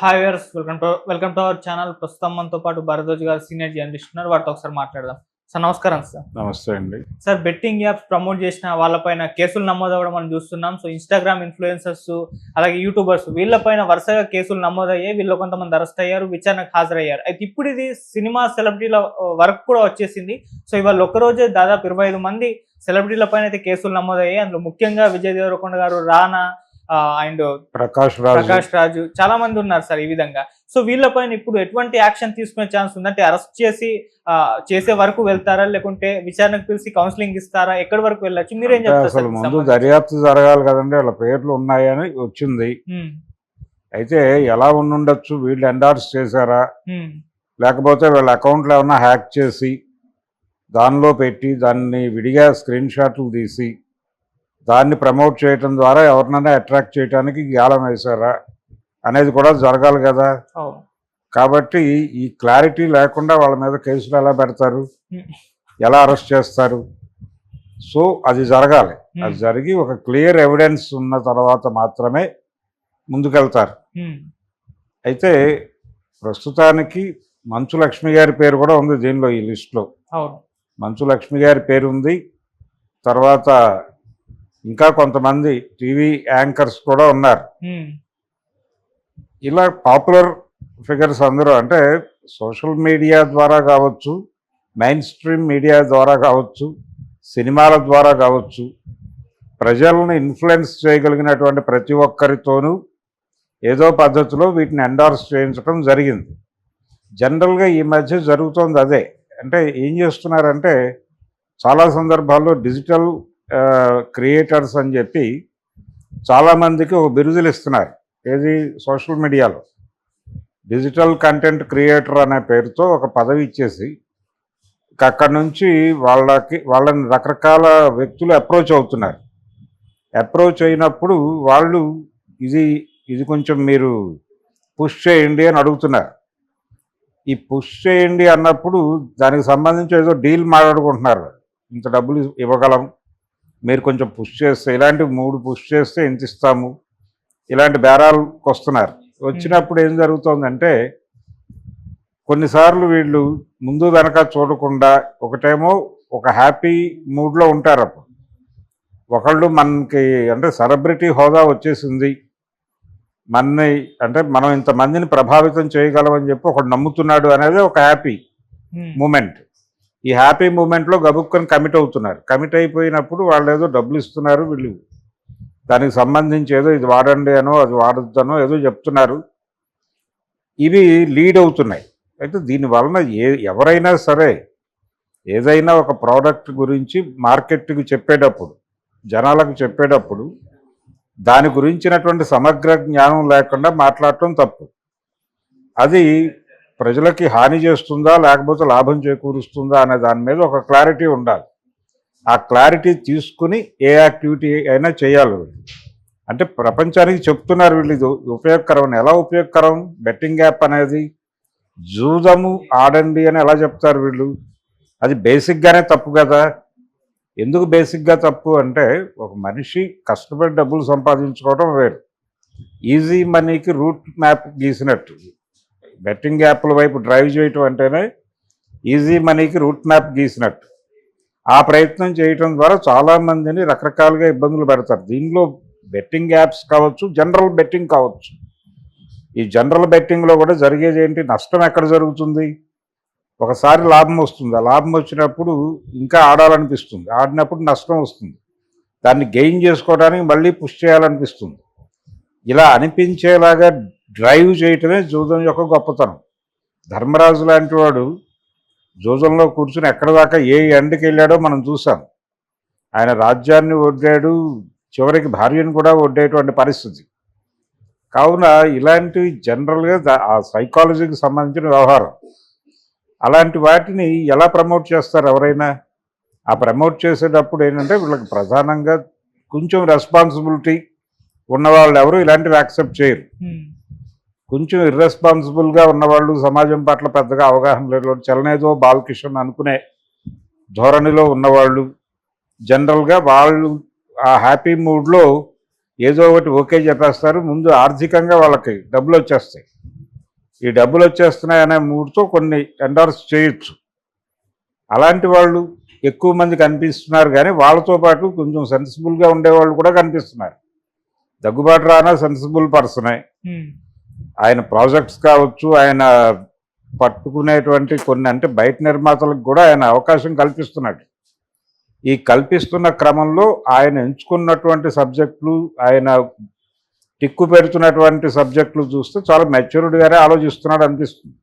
Hi viewers, welcome to our channel. ప్రస్తుతం మనతో పాటు భరద్వాజ్ గారు సీనియర్ జర్నలిస్ట్ ఉన్నారు. వారితో ఒకసారి మాట్లాడదాం. సార్ నమస్కారం. సార్ నమస్తే అండి. సార్, బెట్టింగ్ యాప్స్ ప్రమోట్ చేసిన వాళ్ళపైన కేసులు నమోదవ్వడం మనం చూస్తున్నాం. సో ఇన్స్టాగ్రామ్ ఇన్ఫ్లుయెన్సర్స్, అలాగే యూట్యూబర్స్, వీళ్ళపైన వరుసగా కేసులు నమోదయ్యాయి. వీళ్ళు కొంతమంది అరెస్ట్ అయ్యారు, విచారణకు హాజరయ్యారు. అయితే ఇప్పుడు ఇది సినిమా సెలబ్రిటీల వరకు కూడా వచ్చేసింది. సో ఇవాళ ఒక్కరోజే దాదాపు 25 మంది సెలబ్రిటీల పైన అయితే కేసులు నమోదయ్యాయి. అందులో ముఖ్యంగా విజయ్ దేవరకొండ గారు, రానా అండ్ ప్రకాష్ రాజు చాలా మంది ఉన్నారు సార్. ఈ విధంగా సో వీళ్ళపైన ఇప్పుడు ఎటువంటి యాక్షన్ తీసుకునే ఛాన్స్ ఉందంటే, అరెస్ట్ చేసే వరకు వెళ్తారా, లేకుంటే విచారణకు పిలిచి కౌన్సిలింగ్ ఇస్తారా, ఎక్కడి వరకు వెళ్ళచ్చు? మీరేం చెప్తారు? అసలు ముందు దర్యాప్తు జరగాలి కదండి. వాళ్ళ పేర్లు ఉన్నాయని వచ్చింది. అయితే ఎలా ఉండుండొచ్చు? వీళ్ళు ఎండార్స్ చేశారా, లేకపోతే వీళ్ళ అకౌంట్లో ఏమన్నా హ్యాక్ చేసి దానిలో పెట్టి దాన్ని విడిగా స్క్రీన్ షాట్లు తీసి దాన్ని ప్రమోట్ చేయటం ద్వారా ఎవరినైనా అట్రాక్ట్ చేయడానికి గ్యాలం వేశారా అనేది కూడా జరగాలి కదా. కాబట్టి ఈ క్లారిటీ లేకుండా వాళ్ళ మీద కేసులు ఎలా పెడతారు, ఎలా అరెస్ట్ చేస్తారు? సో అది జరగాలి. అది జరిగి ఒక క్లియర్ ఎవిడెన్స్ ఉన్న తర్వాత మాత్రమే ముందుకెళ్తారు. అయితే ప్రస్తుతానికి మంచు లక్ష్మి గారి పేరు కూడా ఉంది దీనిలో, ఈ లిస్టులో. మంచు లక్ష్మి గారి పేరు ఉంది. తర్వాత ఇంకా కొంతమంది టీవీ యాంకర్స్ కూడా ఉన్నారు. ఇలా పాపులర్ ఫిగర్స్ అందరూ, అంటే సోషల్ మీడియా ద్వారా కావచ్చు, మెయిన్ స్ట్రీమ్ మీడియా ద్వారా కావచ్చు, సినిమాల ద్వారా కావచ్చు, ప్రజలను ఇన్ఫ్లుయెన్స్ చేయగలిగినటువంటి ప్రతి ఒక్కరితోనూ ఏదో పద్ధతిలో వీటిని ఎండార్స్ చేయించడం జరిగింది. జనరల్గా ఈ మధ్య జరుగుతోంది అదే. అంటే ఏం చేస్తున్నారంటే, చాలా సందర్భాల్లో డిజిటల్ క్రియేటర్స్ అని చెప్పి చాలామందికి ఒక బిరుదులు ఇస్తున్నారు. ఏది? సోషల్ మీడియాలో డిజిటల్ కంటెంట్ క్రియేటర్ అనే పేరుతో ఒక పదవి ఇచ్చేసి అక్కడి నుంచి వాళ్ళని రకరకాల వ్యక్తులు అప్రోచ్ అవుతున్నారు. అప్రోచ్ అయినప్పుడు వాళ్ళు ఇది కొంచెం మీరు పుష్ చేయండి అని అడుగుతున్నారు. ఈ పుష్ చేయండి అన్నప్పుడు దానికి సంబంధించి ఏదో డీల్ మాట్లాడుకుంటున్నారు. ఇంత డబ్బులు ఇవ్వగలం, మీరు కొంచెం పుష్ చేస్తే, ఇలాంటి 3 పుష్ చేస్తే ఎంత ఇస్తాము, ఇలాంటి బేరాలకు వస్తున్నారు. వచ్చినప్పుడు ఏం జరుగుతుందంటే, కొన్నిసార్లు వీళ్ళు ముందు వెనక చూడకుండా, ఒకటేమో ఒక హ్యాపీ మూడ్లో ఉంటారు. అప్పుడు ఒకళ్ళు మనకి అంటే సెలబ్రిటీ హోదా వచ్చేసింది, అంటే మనం ఇంతమందిని ప్రభావితం చేయగలమని చెప్పి ఒకడు నమ్ముతున్నాడు అనేది ఒక హ్యాపీ మూమెంట్. ఈ హ్యాపీ మూమెంట్లో గబుక్కని కమిట్ అవుతున్నారు. కమిట్ అయిపోయినప్పుడు వాళ్ళు ఏదో డబ్బులు ఇస్తున్నారు, వీళ్ళు దానికి సంబంధించి ఏదో ఇది వాడండి అనో అది వాడొద్దనో ఏదో చెప్తున్నారు. ఇవి లీడ్ అవుతున్నాయి. అయితే దీనివలన ఎవరైనా సరే ఏదైనా ఒక ప్రోడక్ట్ గురించి మార్కెట్కి చెప్పేటప్పుడు, జనాలకు చెప్పేటప్పుడు దాని గురించినటువంటి సమగ్ర జ్ఞానం లేకుండా మాట్లాడటం తప్పు. అది ప్రజలకి హాని చేస్తుందా లేకపోతే లాభం చేకూరుస్తుందా అనే దాని మీద ఒక క్లారిటీ ఉండాలి. ఆ క్లారిటీ తీసుకుని ఏ యాక్టివిటీ అయినా చేయాలి. అంటే ప్రపంచానికి చెప్తున్నారు వీళ్ళు ఇది ఉపయోగకరం అని. ఎలా ఉపయోగకరం? బెట్టింగ్ యాప్ అనేది జూదము ఆడండి అని ఎలా చెప్తారు వీళ్ళు? అది బేసిక్గానే తప్పు కదా. ఎందుకు బేసిక్గా తప్పు అంటే, ఒక మనిషి కష్టపడి డబ్బులు సంపాదించుకోవడం వేరు, ఈజీ మనీకి రూట్ మ్యాప్ గీసినట్టు. బెట్టింగ్ యాప్ల వైపు డ్రైవ్ చేయటం అంటేనే ఈజీ మనీకి రూట్ మ్యాప్ గీసినట్టు. ఆ ప్రయత్నం చేయటం ద్వారా చాలామందిని రకరకాలుగా ఇబ్బందులు పెడతారు. దీనిలో బెట్టింగ్ యాప్స్ కావచ్చు, జనరల్ బెట్టింగ్ కావచ్చు. ఈ జనరల్ బెట్టింగ్లో కూడా జరిగేది ఏంటి? నష్టం ఎక్కడ జరుగుతుంది? ఒకసారి లాభం వస్తుంది. ఆ లాభం వచ్చినప్పుడు ఇంకా ఆడాలనిపిస్తుంది, ఆడినప్పుడు నష్టం వస్తుంది. దాన్ని గెయిన్ చేసుకోవడానికి మళ్ళీ పుష్ చేయాలనిపిస్తుంది. ఇలా అనిపించేలాగా డ్రైవ్ చేయటమే జూదం యొక్క గొప్పతనం. ధర్మరాజు లాంటి వాడు జూదంలో కూర్చుని ఎక్కడి దాకా ఏ ఎండ్కి వెళ్ళాడో మనం చూసాం. ఆయన రాజ్యాన్ని ఒడ్డాడు, చివరికి భార్యను కూడా ఒడ్డేటువంటి పరిస్థితి. కావున ఇలాంటివి జనరల్గా ఆ సైకాలజీకి సంబంధించిన వ్యవహారం. అలాంటి వాటిని ఎలా ప్రమోట్ చేస్తారు ఎవరైనా? ఆ ప్రమోట్ చేసేటప్పుడు ఏంటంటే, వీళ్ళకి ప్రధానంగా కొంచెం రెస్పాన్సిబిలిటీ ఉన్నవాళ్ళు ఎవరు ఇలాంటివి యాక్సెప్ట్ చేయరు. కొంచెం ఇర్రెస్పాన్సిబుల్గా ఉన్నవాళ్ళు, సమాజం పట్ల పెద్దగా అవగాహన లేని, చలనేదో బాలకిషన్ అనుకునే ధోరణిలో ఉన్నవాళ్ళు, జనరల్గా వాళ్ళు ఆ హ్యాపీ మూడ్లో ఏదో ఒకటి ఓకే చెప్పేస్తారు. ముందు ఆర్థికంగా వాళ్ళకి డబ్బులు వచ్చేస్తాయి. ఈ డబ్బులు వచ్చేస్తున్నాయి అనే మూడుతో కొన్ని ఎండార్స్ చేయొచ్చు. అలాంటి వాళ్ళు ఎక్కువ మంది కనిపిస్తున్నారు, కానీ వాళ్ళతో పాటు కొంచెం సెన్సిబుల్గా ఉండేవాళ్ళు కూడా కనిపిస్తున్నారు. దగ్గుబాటు రానా సెన్సిబుల్ పర్సనే. ఆయన ప్రాజెక్ట్స్ కావచ్చు, ఆయన పట్టుకునేటువంటి కొన్ని అంటే బయట నిర్మాతలకు కూడా ఆయన అవకాశం కల్పిస్తున్నాడు. ఈ కల్పిస్తున్న క్రమంలో ఆయన ఎంచుకున్నటువంటి సబ్జెక్టులు, ఆయన టిక్కు పెడుతున్నటువంటి సబ్జెక్టులు చూస్తే చాలా మెచ్యూర్డ్గానే ఆలోచిస్తున్నాడు అనిపిస్తుంది.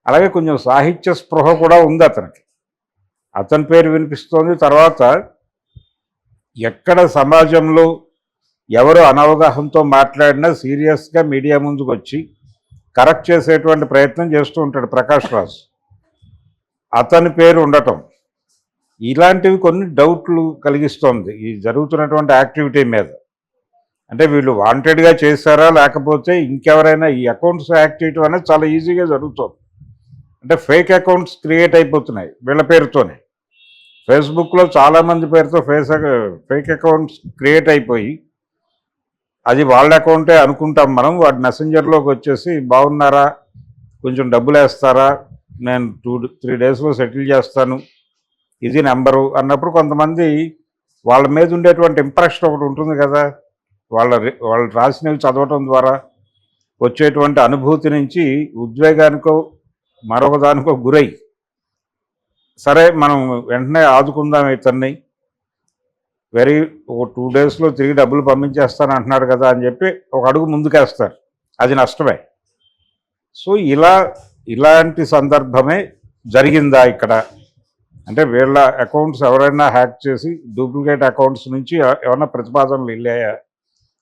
అలాగే కొంచెం సాహిత్య స్పృహ కూడా ఉంది అతనికి. అతని పేరు వినిపిస్తోంది. తర్వాత ఎక్కడ సమాజంలో ఎవరు అనవగాహనతో మాట్లాడినా సీరియస్గా మీడియా ముందుకు వచ్చి కరెక్ట్ చేసేటువంటి ప్రయత్నం చేస్తూ ఉంటాడు ప్రకాష్ రాజ్. అతని పేరు ఉండటం ఇలాంటివి కొన్ని డౌట్లు కలిగిస్తోంది ఈ జరుగుతున్నటువంటి యాక్టివిటీ మీద. అంటే వీళ్ళు వాంటెడ్గా చేశారా, లేకపోతే ఇంకెవరైనా ఈ అకౌంట్స్ యాక్ట్ చేయటం అనేది చాలా ఈజీగా జరుగుతుంది. అంటే ఫేక్ అకౌంట్స్ క్రియేట్ అయిపోతున్నాయి వీళ్ళ పేరుతోనే. ఫేస్బుక్లో చాలామంది పేరుతో ఫేక్ అకౌంట్స్ క్రియేట్ అయిపోయి అది వాళ్ళ అకౌంటే అనుకుంటాం మనం. వాడి మెసెంజర్లోకి వచ్చేసి బాగున్నారా, కొంచెం డబ్బులు వేస్తారా, నేను 2-3 డేస్లో సెటిల్ చేస్తాను, ఇది నెంబరు అన్నప్పుడు కొంతమంది వాళ్ళ మీద ఉండేటువంటి ఇంప్రెషన్ ఒకటి ఉంటుంది కదా, వాళ్ళు రాసినవి చదవటం ద్వారా వచ్చేటువంటి అనుభూతి నుంచి ఉద్వేగానికో మరొక దానికో గురై, సరే మనం వెంటనే ఆదుకుందాం ఇతన్ని, ఒక 2 డేస్లో తిరిగి డబ్బులు పంపించేస్తాను అంటున్నాడు కదా అని చెప్పి ఒక అడుగు ముందుకేస్తారు. అది నష్టమే. సో ఇలాంటి సందర్భమే జరిగిందా ఇక్కడ? అంటే వీళ్ళ అకౌంట్స్ ఎవరైనా హ్యాక్ చేసి డూప్లికేట్ అకౌంట్స్ నుంచి ఏమైనా ప్రతిపాదనలు వెళ్ళాయా,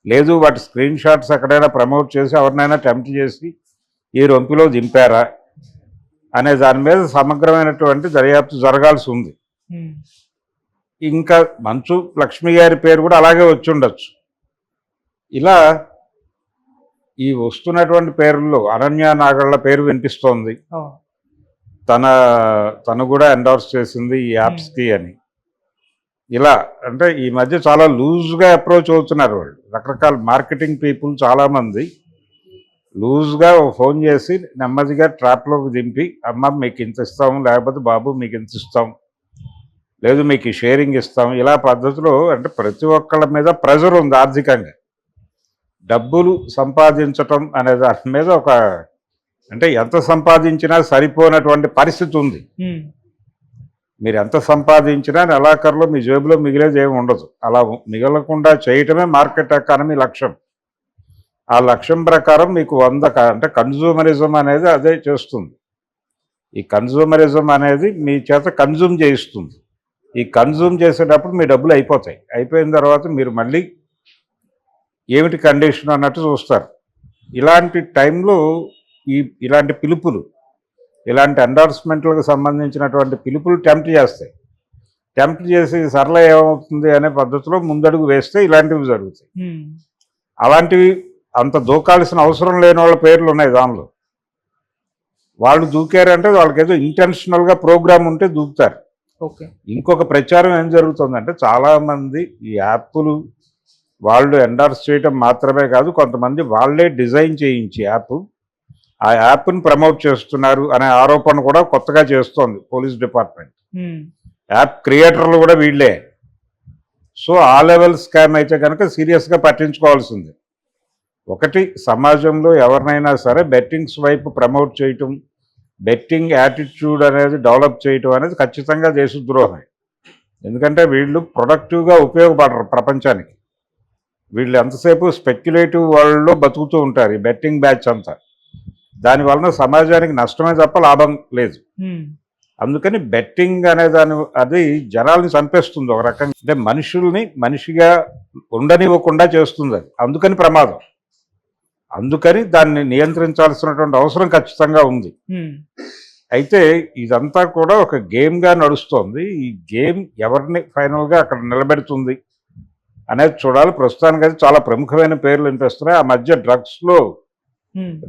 లేదు వాటి స్క్రీన్ షాట్స్ ఎక్కడైనా ప్రమోట్ చేసి ఎవరినైనా టెంప్ట్ చేసి ఈ రొంపిలో దింపారా అనే దాని మీద సమగ్రమైనటువంటి దర్యాప్తు జరగాల్సి ఉంది. ఇంకా మంచు లక్ష్మి గారి పేరు కూడా అలాగే వచ్చి ఉండొచ్చు. ఇలా ఈ వస్తున్నటువంటి పేర్లలో అనన్య నాగళ్ళ పేరు వినిపిస్తోంది. తను కూడా ఎండోర్స్ చేసింది ఈ యాప్స్కి అని. ఇలా అంటే ఈ మధ్య చాలా లూజ్గా అప్రోచ్ అవుతున్నారు వాళ్ళు. రకరకాల మార్కెటింగ్ పీపుల్ చాలామంది లూజ్గా ఫోన్ చేసి నెమ్మదిగా ట్రాప్లోకి దింపి, అమ్మ మీకు ఇంత ఇస్తాము, లేకపోతే బాబు మీకు ఇంత ఇస్తాం, లేదు మీకు షేరింగ్ ఇస్తాం, ఇలా పద్ధతిలో. అంటే ప్రతి ఒక్కళ్ళ మీద ప్రెజర్ ఉంది ఆర్థికంగా. డబ్బులు సంపాదించటం అనే దాని మీద అంటే ఎంత సంపాదించినా సరిపోనటువంటి పరిస్థితి ఉంది. మీరు ఎంత సంపాదించినా నెలాఖరులో మీ జేబులో మిగిలేది ఏమి ఉండదు. అలా మిగలకుండా చేయటమే మార్కెట్ ఎకానమీ లక్ష్యం. ఆ లక్ష్యం ప్రకారం మీకు అంటే కన్జ్యూమరిజం అనేది అదే చేస్తుంది. ఈ కన్జ్యూమరిజం అనేది మీ చేత కన్జ్యూమ్ చేయిస్తుంది. ఈ కన్జ్యూమ్ చేసేటప్పుడు మీ డబ్బులు అయిపోతాయి. అయిపోయిన తర్వాత మీరు మళ్ళీ ఏమిటి కండిషన్ అన్నట్టు చూస్తారు. ఇలాంటి టైంలో ఇలాంటి పిలుపులు, ఇలాంటి ఎండార్స్మెంట్లకు సంబంధించినటువంటి పిలుపులు టెంప్ట్ చేస్తాయి. టెంప్ట్ చేసి సరళ ఏమవుతుంది అనే పద్ధతిలో ముందడుగు వేస్తే ఇలాంటివి జరుగుతాయి. అలాంటివి అంత దూకాల్సిన అవసరం లేని వాళ్ళ పేర్లు ఉన్నాయి దానిలో. వాళ్ళు దూకారంటే వాళ్ళకేదో ఇంటెన్షనల్గా ప్రోగ్రామ్ ఉంటే దూకుతారు. ఇంకొక ప్రచారం ఏం జరుగుతుందంటే చాలామంది ఈ యాప్లు వాళ్ళు ఎండార్స్ చేయటం మాత్రమే కాదు, కొంతమంది వాళ్ళే డిజైన్ చేయించి ఆ యాప్ని ప్రమోట్ చేస్తున్నారు అనే ఆరోపణ కూడా కొత్తగా చేస్తోంది పోలీస్ డిపార్ట్మెంట్. యాప్ క్రియేటర్లు కూడా వీళ్ళే. సో ఆ లెవెల్ స్కామ్ అయితే కనుక సీరియస్గా పట్టించుకోవాల్సింది. ఒకటి, సమాజంలో ఎవరినైనా సరే బెట్టింగ్స్ వైపు ప్రమోట్ చేయటం, బెట్టింగ్ యాటిట్యూడ్ అనేది డెవలప్ చేయటం అనేది ఖచ్చితంగా దేశద్రోహమే. ఎందుకంటే వీళ్ళు ప్రొడక్టివ్గా ఉపయోగపడరు ప్రపంచానికి. వీళ్ళు ఎంతసేపు స్పెక్యులేటివ్ వరల్డ్లో బతుకుతూ ఉంటారు ఈ బెట్టింగ్ బ్యాచ్ అంతా. దానివలన సమాజానికి నష్టమే తప్ప లాభం లేదు. అందుకని బెట్టింగ్ అనే అది జనాల్ని చంపేస్తుంది ఒక రకంగా. అంటే మనుషుల్ని మనిషిగా ఉండనివ్వకుండా చేస్తుంది అది. అందుకని ప్రమాదం. అందుకని దాన్ని నియంత్రించాల్సినటువంటి అవసరం ఖచ్చితంగా ఉంది. అయితే ఇదంతా కూడా ఒక గేమ్గా నడుస్తోంది. ఈ గేమ్ ఎవరిని ఫైనల్గా అక్కడ నిలబెడుతుంది అనేది చూడాలి. ప్రస్తుతానికి అయితే చాలా ప్రముఖమైన పేర్లు వినిపిస్తున్నాయి. ఆ మధ్య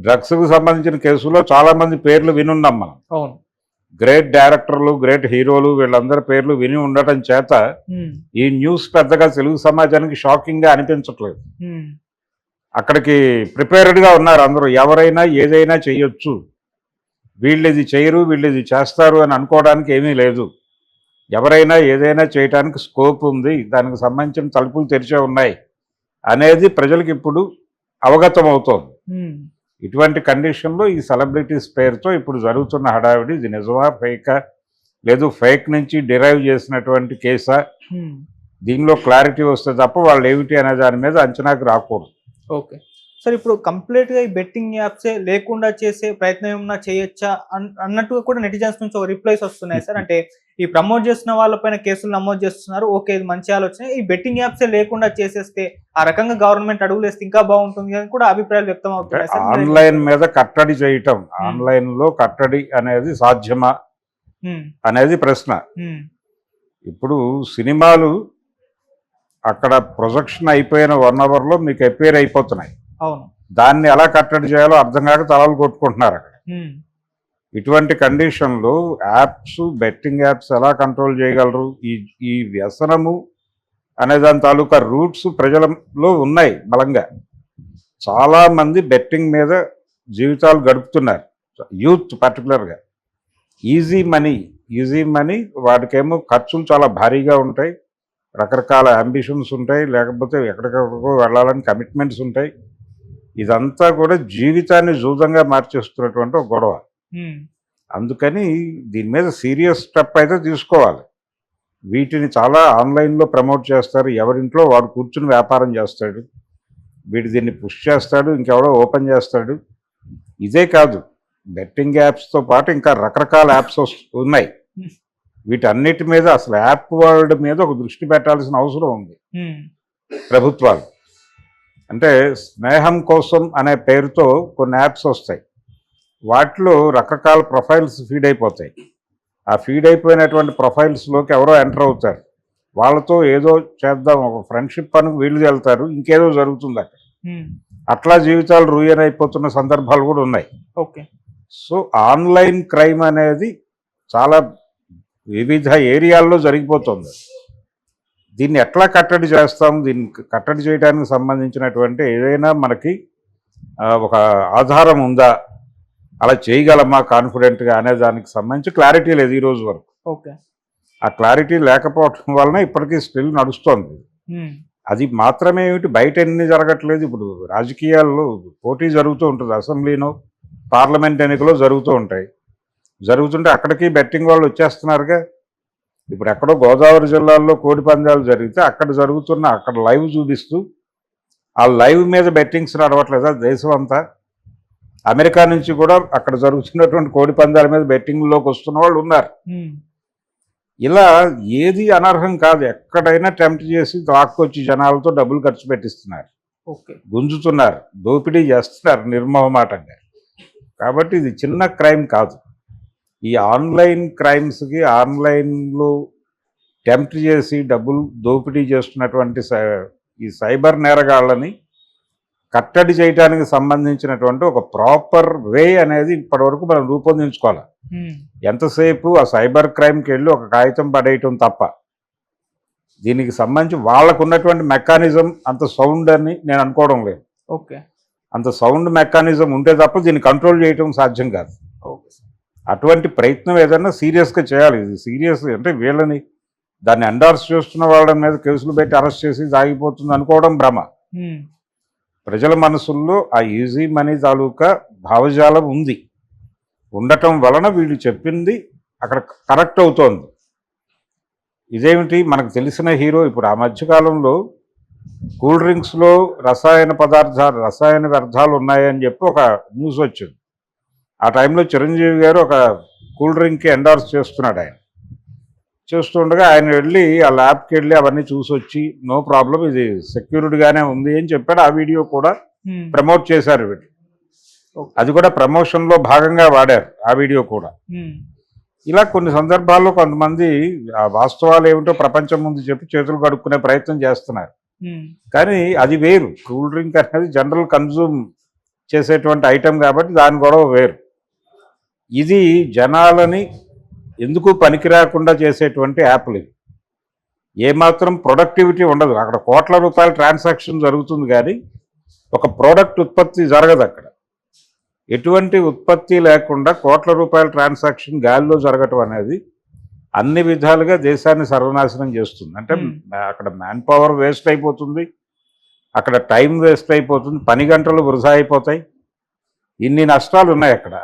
డ్రగ్స్కు సంబంధించిన కేసులో చాలా మంది పేర్లు వినున్నాం మనం. గ్రేట్ డైరెక్టర్లు, గ్రేట్ హీరోలు, వీళ్ళందరి పేర్లు విని ఉండటం చేత ఈ న్యూస్ పెద్దగా తెలుగు సమాజానికి షాకింగ్ గా అనిపించట్లేదు. అక్కడికి ప్రిపేర్డ్గా ఉన్నారు అందరూ. ఎవరైనా ఏదైనా చేయొచ్చు, వీళ్ళు ఇది చేయరు వీళ్ళు ఇది చేస్తారు అని అనుకోవడానికి ఏమీ లేదు. ఎవరైనా ఏదైనా చేయడానికి స్కోప్ ఉంది, దానికి సంబంధించిన తలుపులు తెరిచే ఉన్నాయి అనేది ప్రజలకు ఇప్పుడు అవగతం అవుతోంది. ఇటువంటి కండిషన్లో ఈ సెలబ్రిటీస్ పేరుతో ఇప్పుడు జరుగుతున్న హడావిడి, ఇది నిజమా ఫేకా, లేదు ఫేక్ నుంచి డిరైవ్ చేసినటువంటి కేసా, దీనిలో క్లారిటీ వస్తే తప్ప వాళ్ళు ఏమిటి అనే దాని మీద అంచనాకు రాకూడదు. ఓకే సార్, ఇప్పుడు కంప్లీట్గా ఈ బెట్టింగ్ యాప్సే లేకుండా చేసే ప్రయత్నం ఏమన్నా చేయొచ్చా అన్నట్టుగా కూడా నెటిజన్స్ నుంచి ఒక రిప్లైస్ వస్తున్నాయి సార్. అంటే ఈ ప్రమోట్ చేస్తున్న వాళ్ళపైన కేసులు నమోదు చేస్తున్నారు, ఓకే ఇది మంచి ఆలోచన, ఈ బెట్టింగ్ యాప్సే లేకుండా చేసేస్తే ఆ రకంగా గవర్నమెంట్ అడుగులు వేస్తే ఇంకా బాగుంటుంది అని కూడా అభిప్రాయాలు వ్యక్తం అవుతున్నాయి సార్. ఆన్లైన్ మీద కట్టడి చేయటం, ఆన్లైన్ లో కట్టడి అనేది సాధ్యమా అనేది ప్రశ్న. ఇప్పుడు సినిమాలు అక్కడ ప్రొజెక్షన్ అయిపోయిన 1 అవర్లో మీకు అపేర్ అయిపోతున్నాయి. అవును, దాన్ని ఎలా కట్టడి చేయాలో అర్థం కాక తలలు కొట్టుకుంటున్నారు అక్కడ. ఇటువంటి కండిషన్లో యాప్స్, బెట్టింగ్ యాప్స్ ఎలా కంట్రోల్ చేయగలరు? ఈ వ్యసనము అనే దాని తాలూకా రూట్స్ ప్రజలలో ఉన్నాయి బలంగా. చాలామంది బెట్టింగ్ మీద జీవితాలు గడుపుతున్నారు, యూత్ పర్టికులర్గా. ఈజీ మనీ వాటికేమో ఖర్చులు చాలా భారీగా ఉంటాయి, రకరకాల అంబిషన్స్ ఉంటాయి, లేకపోతే ఎక్కడికక్కడికో వెళ్ళాలని కమిట్మెంట్స్ ఉంటాయి. ఇదంతా కూడా జీవితాన్ని జూదంగా మార్చేస్తున్నటువంటి ఒక గొడవ. అందుకని దీని మీద సీరియస్ స్టెప్ అయితే తీసుకోవాలి. వీటిని చాలా ఆన్లైన్లో ప్రమోట్ చేస్తారు, ఎవరింట్లో వాడు కూర్చుని వ్యాపారం చేస్తాడు, వీడు దీన్ని పుష్ చేస్తాడు, ఇంకెవడో ఓపెన్ చేస్తాడు. ఇదే కాదు, బెట్టింగ్ యాప్స్తో పాటు ఇంకా రకరకాల యాప్స్ ఉన్నాయి. వీటన్నిటి మీద అసలు యాప్ వరల్డ్ మీద ఒక దృష్టి పెట్టాల్సిన అవసరం ఉంది ప్రభుత్వాలు. అంటే స్నేహం కోసం అనే పేరుతో కొన్ని యాప్స్ వస్తాయి, వాటిలో రకరకాల ప్రొఫైల్స్ ఫీడ్ అయిపోతాయి. ఆ ఫీడ్ అయిపోయినటువంటి ప్రొఫైల్స్లోకి ఎవరో ఎంటర్ అవుతారు, వాళ్ళతో ఏదో చేద్దాం, ఒక ఫ్రెండ్షిప్ అని వీళ్ళు వెళ్తారు, ఇంకేదో జరుగుతుంది అక్కడ. అట్లా జీవితాలు రూయన్ అయిపోతున్న సందర్భాలు కూడా ఉన్నాయి. ఓకే, సో ఆన్లైన్ క్రైమ్ అనేది చాలా వివిధ ఏరియాల్లో జరిగిపోతుంది. దీన్ని ఎట్లా కట్టడి చేస్తాం? దీన్ని కట్టడి చేయడానికి సంబంధించినటువంటి ఏదైనా మనకి ఒక ఆధారం ఉందా, అలా చేయగలమా కాన్ఫిడెంట్గా అనే దానికి సంబంధించి క్లారిటీ లేదు ఈ రోజు వరకు. ఓకే, ఆ క్లారిటీ లేకపోవడం వలన ఇప్పటికీ స్టిల్ నడుస్తోంది. అది మాత్రమే ఏమిటి, బయట ఎన్ని జరగట్లేదు. ఇప్పుడు రాజకీయాల్లో పోటీ జరుగుతూ ఉంటుంది, అసెంబ్లీనో పార్లమెంట్ ఎన్నికలు జరుగుతూ ఉంటాయి. జరుగుతుంటే అక్కడికి బెట్టింగ్ వాళ్ళు వచ్చేస్తున్నారుగా. ఇప్పుడు ఎక్కడో గోదావరి జిల్లాల్లో కోడి పందాలు జరిగితే అక్కడ లైవ్ చూపిస్తూ ఆ లైవ్ మీద బెట్టింగ్స్ నడవట్లేదా దేశం అంతా? అమెరికా నుంచి కూడా అక్కడ జరుగుతున్నటువంటి కోడి పందాల మీద బెట్టింగ్లోకి వస్తున్న వాళ్ళు ఉన్నారు. ఇలా ఏది అనర్హం కాదు, ఎక్కడైనా టెంప్ట్ చేసి లాక్కొచ్చి జనాలతో డబ్బులు ఖర్చు పెట్టిస్తున్నారు, గుంజుతున్నారు, దోపిడీ చేస్తున్నారు నిర్మోహమాటంగా. కాబట్టి ఇది చిన్న క్రైమ్ కాదు. ఈ ఆన్లైన్ క్రైమ్స్కి, ఆన్లైన్లో టెంప్ట్ చేసి డబ్బులు దోపిడీ చేస్తున్నటువంటి ఈ సైబర్ నేరగాళ్ళని కట్టడి చేయడానికి సంబంధించినటువంటి ఒక ప్రాపర్ వే అనేది ఇప్పటివరకు మనం రూపొందించుకోవాలి. ఎంతసేపు ఆ సైబర్ క్రైమ్కి వెళ్ళి ఒక కాగితం పడేయటం తప్ప, దీనికి సంబంధించి వాళ్ళకు ఉన్నటువంటి మెకానిజం అంత సౌండ్ అని నేను అనుకోవడం లేదు. ఓకే, అంత సౌండ్ మెకానిజం ఉంటే తప్ప దీన్ని కంట్రోల్ చేయటం సాధ్యం కాదు. అటువంటి ప్రయత్నం ఏదైనా సీరియస్గా చేయాలి. ఇది సీరియస్ అంటే వీళ్ళని దాన్ని ఎండార్స్ చేస్తున్న వాళ్ళ మీద కేసులు పెట్టి అరెస్ట్ చేసి సాగిపోతుంది అనుకోవడం భ్రమ. ప్రజల మనసుల్లో ఆ ఈజీ మనీ తాలూకా భావజాలం ఉంది, ఉండటం వలన వీళ్ళు చెప్పింది అక్కడ కరెక్ట్ అవుతోంది. ఇదేమిటి, మనకు తెలిసిన హీరో ఇప్పుడు ఆ మధ్యకాలంలో కూల్ డ్రింక్స్లో రసాయన వ్యర్థాలు ఉన్నాయని చెప్పి ఒక న్యూస్ వచ్చింది. ఆ టైంలో చిరంజీవి గారు ఒక కూల్ డ్రింక్కి ఎండార్స్ చేస్తున్నాడు. ఆయన చేస్తుండగా ఆయన వెళ్ళి ఆ ల్యాబ్కి వెళ్ళి అవన్నీ చూసి వచ్చి నో ప్రాబ్లం, ఇది సెక్యూర్డ్గానే ఉంది అని చెప్పాడు. ఆ వీడియో కూడా ప్రమోట్ చేశారు వీళ్ళు. అది కూడా ప్రమోషన్లో భాగంగా వాడారు ఆ వీడియో కూడా. ఇలా కొన్ని సందర్భాల్లో కొంతమంది ఆ వాస్తవాలు ఏమిటో ప్రపంచం ముందు చెప్పి చేతులు కడుక్కునే ప్రయత్నం చేస్తున్నారు. కానీ అది వేరు. కూల్ డ్రింక్ అనేది జనరల్ కన్జ్యూమ్ చేసేటువంటి ఐటెం కాబట్టి దాని గొడవ వేరు. ఇది జనాలని ఎందుకు పనికిరాకుండా చేసేటువంటి యాప్లు. ఇవి ఏమాత్రం ప్రొడక్టివిటీ ఉండదు. అక్కడ కోట్ల రూపాయల ట్రాన్సాక్షన్ జరుగుతుంది, కానీ ఒక ప్రోడక్ట్ ఉత్పత్తి జరగదు అక్కడ. ఎటువంటి ఉత్పత్తి లేకుండా కోట్ల రూపాయల ట్రాన్సాక్షన్ గాలిలో జరగటం అనేది అన్ని విధాలుగా దేశాన్ని సర్వనాశనం చేస్తుంది. అంటే అక్కడ మ్యాన్ పవర్ వేస్ట్ అయిపోతుంది, అక్కడ టైం వేస్ట్ అయిపోతుంది, పని గంటలు వృధా అయిపోతాయి, ఇన్ని నష్టాలు ఉన్నాయి అక్కడ.